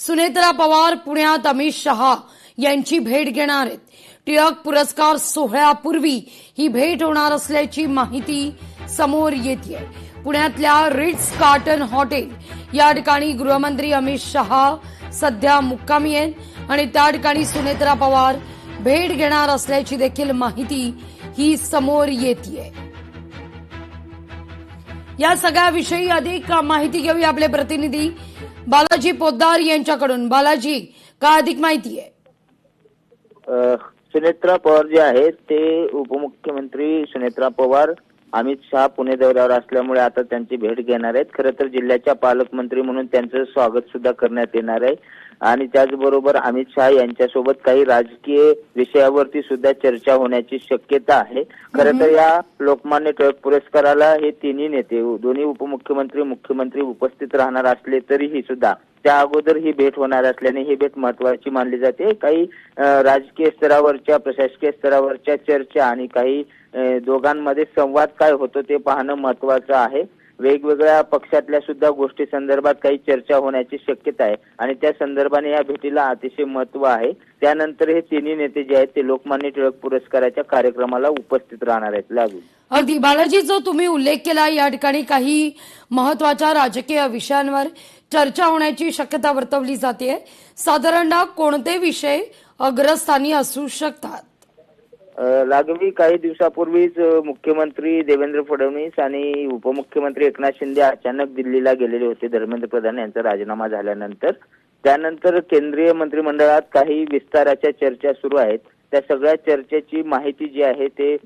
सुनेत्रा पवार पुण्यात अमित शहा यांची भेट घेणार आहेत। टिळक पुरस्कार सोहळ्यापूर्वी ही भेट होणार असल्याची माहिती समोर येते। पुण्यातल्या रिट्स कार्टन हॉटेल या ठिकाणी गृहमंत्री अमित शहा सध्या मुक्कामी आहेत आणि त्या ठिकाणी सुनेत्रा पवार भेट घेणार असल्याची देखील माहिती ही समोर येते। या सगळ्याविषयी अधिक माहिती घेऊया आपले प्रतिनिधी बालाजी पोद्दार यांच्याकडून। बालाजी, काय अधिक माहिती आहे? सुनेत्रा पवार जे आहेत ते उपमुख्यमंत्री सुनेत्रा पवार अमित शहा पुणे दौऱ्यावर असल्यामुळे आता त्यांची भेट घेणार आहेत। खरं तर जिल्ह्याच्या पालकमंत्री म्हणून त्यांचं स्वागत सुद्धा करण्यात येणार आहे आणि त्याचबरोबर अमित शहा यांच्यासोबत काही राजकीय विषयावरती सुद्धा चर्चा होण्याची शक्यता आहे। खरं तर या लोकमान्य टिळक पुरस्काराला हे तिन्ही नेते, दोन्ही उपमुख्यमंत्री, मुख्यमंत्री उपस्थित राहणार असले तरीही सुद्धा त्या अगोदर ही भेट होणार असल्याने ही भेट महत्वाची मानली जाते। काही राजकीय स्तरावरच्या, प्रशासकीय स्तरावरच्या चर्चा आणि काही दोघांमध्ये संवाद काय होतो ते पाहणं महत्वाचं आहे। वेगवेगळ्या पक्षातल्या सुद्धा गोष्टी संदर्भात काही चर्चा होण्याची शक्यता आहे आणि त्या संदर्भाने या भेटीला अतिशय महत्व आहे। त्यानंतर हे तिन्ही नेते जे आहेत ते लोकमान्य टिळक पुरस्काराच्या कार्यक्रमाला उपस्थित राहणार आहेत। लागू अगदी बालाजी, जो तुम्ही उल्लेख केला, या ठिकाणी काही महत्वाच्या राजकीय विषयांवर चर्चा होण्याची शक्यता वर्तवली जाते। साधारणतः कोणते विषय अग्रस्थानी असू शकतात? लागवी काही दिवसापूर्वीच मुख्यमंत्री देवेंद्र फडणवीस आणि उपमुख्यमंत्री एकनाथ शिंदे अचानक दिल्लीला गेलेले होते धर्मेंद्र प्रधान यांचा राजीनामा झाल्यानंतर। त्यानंतर केंद्रीय मंत्रिमंडळात काही विस्ताराच्या चर्चा सुरू आहेत। त्या सगळ्या चर्चेची माहिती जी आहे ते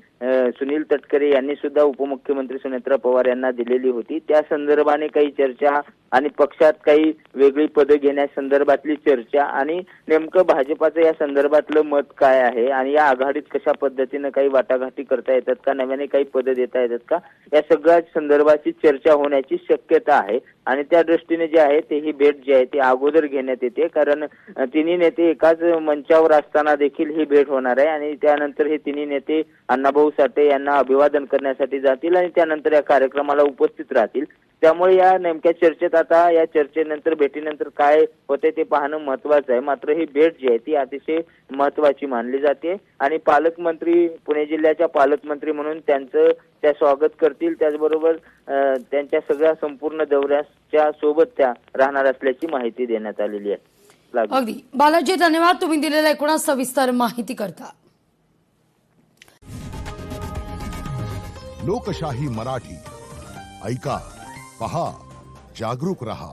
सुनील तटकरे यांनी सुद्धा उपमुख्यमंत्री सुनेत्रा पवार यांना दिलेली होती। त्या संदर्भाने काही चर्चा आणि पक्षात काही वेगळी पदं घेण्यासंदर्भातली चर्चा आणि नेमकं भाजपाचं या संदर्भातलं मत काय आहे आणि या आघाडीत कशा पद्धतीने काही वाटाघाटी करता येतात का, नव्याने काही पदं देता येतात का, या सगळ्या संदर्भाची चर्चा होण्याची शक्यता आहे। आणि त्या दृष्टीने जे आहे ते ही भेट जी आहे ती अगोदर घेण्यात येते, कारण तिन्ही नेते एकाच मंचावर असताना देखील ही भेट होणार आहे आणि त्यानंतर हे तिन्ही नेते अण्णाभाऊ साठे यांना अभिवादन करण्यासाठी जातील आणि त्यानंतर या कार्यक्रमाला उपस्थित राहतील। त्यामुळे या नेमक्या चर्चेत आता या चर्चेनंतर, भेटीनंतर काय होते ते पाहणं महत्वाचं आहे। मात्र ही भेट जी आहे ती अतिशय महत्वाची मानली जाते आणि पालकमंत्री, पुणे जिल्ह्याच्या पालकमंत्री म्हणून त्यांचं त्या स्वागत करतील। त्याचबरोबर त्यांच्या सगळ्या संपूर्ण दौऱ्याच्या सोबत त्या राहणार असल्याची माहिती देण्यात आलेली आहे। अगदी बालाजी, धन्यवाद तुम्ही दिलेल्या एकूण सविस्तर माहिती करता। लोकशाही मराठी ऐका, पहा, जागरूक रहा।